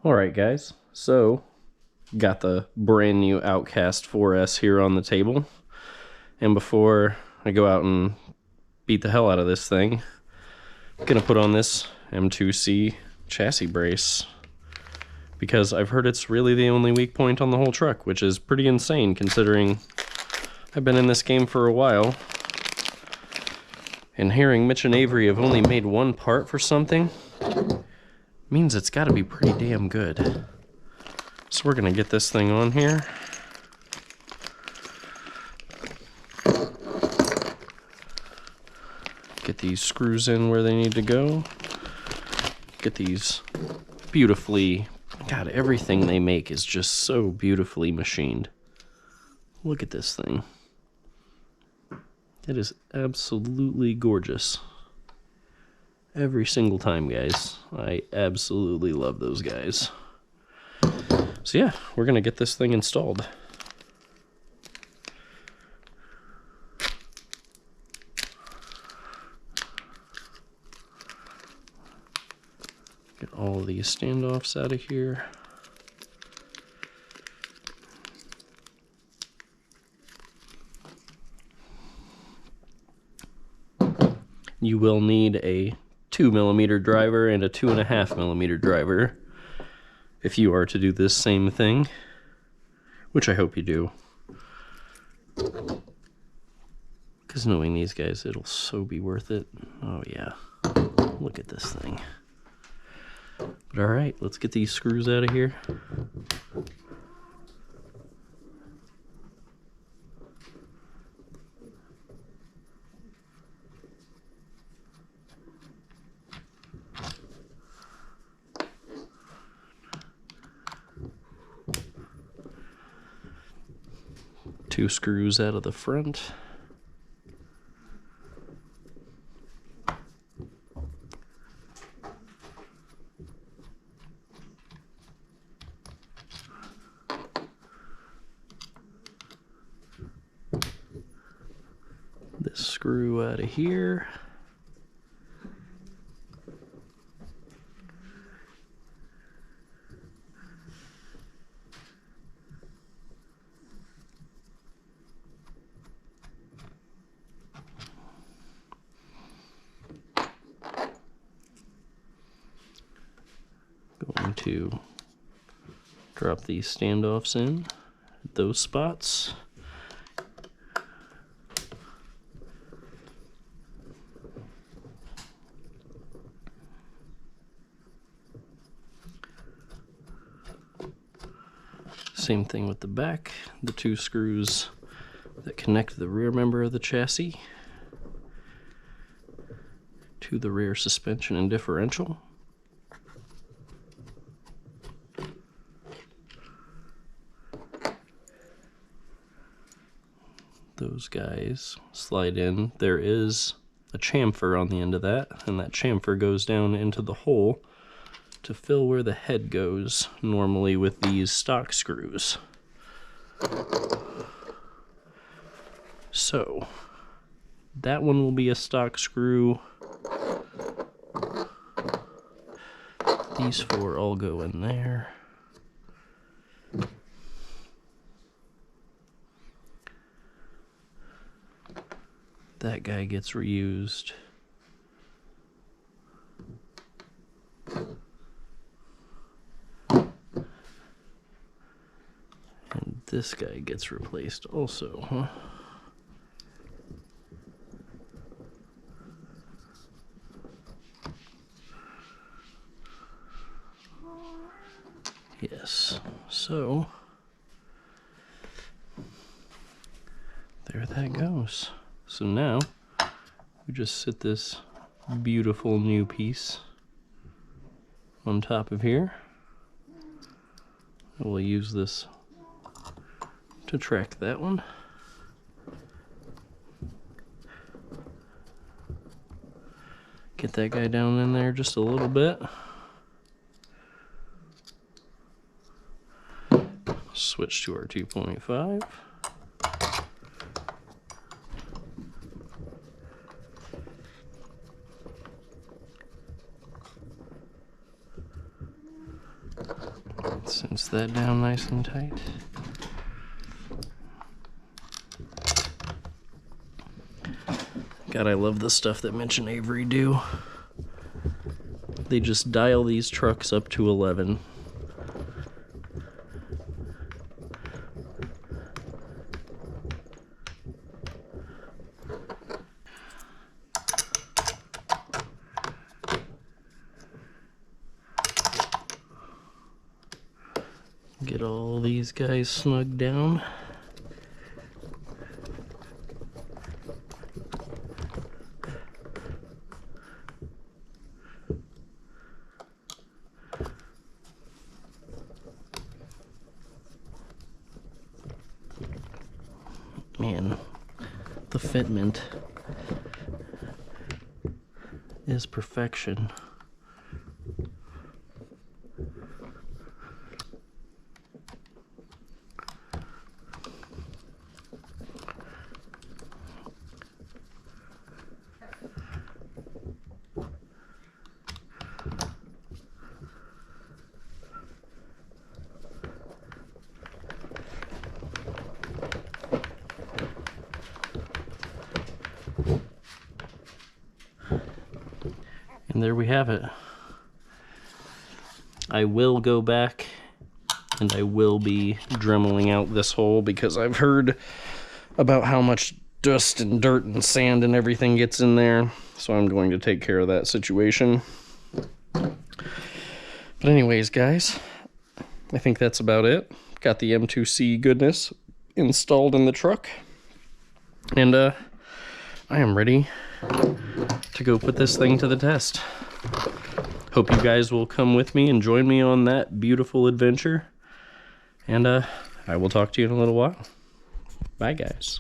Alright guys, so got the brand new Outcast 4S here on the table, and before I go out and beat the hell out of this thing, I'm gonna put on this M2C chassis brace because I've heard it's really the only weak point on the whole truck, which is pretty insane considering I've been in this game for a while, and hearing Mitch and Avery have only made one part for something means it's got to be pretty damn good. So we're gonna get this thing on here. Get these screws in where they need to go. Get these beautifully, God, everything they make is just so beautifully machined. Look at this thing. It is absolutely gorgeous. Every single time, guys. I absolutely love those guys. So yeah, we're gonna get this thing installed. Get all of these standoffs out of here. You will need a 2mm driver and a 2.5mm driver if you are to do this same thing, which I hope you do. Because knowing these guys, it'll so be worth it. Oh yeah, look at this thing. But alright, let's get these screws out of here. Two screws out of the front. This screw out of here. Going to drop these standoffs in at those spots. Same thing with the back, the two screws that connect the rear member of the chassis to the rear suspension and differential. Those guys slide in. There is a chamfer on the end of that, and that chamfer goes down into the hole to fill where the head goes, normally with these stock screws. So, that one will be a stock screw. These four all go in there. That guy gets reused. And this guy gets replaced also, huh? Yes, so there that goes. So now we just sit this beautiful new piece on top of here. We'll use this to track that one. Get that guy down in there just a little bit. Switch to our 2.5. Cinch that down nice and tight. God, I love the stuff that Mitch and Avery do. They just dial these trucks up to 11. Get all these guys snug down. Man, the fitment is perfection. And there we have it. I will go back and I will be dremeling out this hole because I've heard about how much dust and dirt and sand and everything gets in there. So I'm going to take care of that situation. But anyways, guys, I think that's about it. Got the M2C goodness installed in the truck. And I am ready to go put this thing to the test. Hope you guys will come with me and join me on that beautiful adventure. And I will talk to you in a little while. Bye, guys.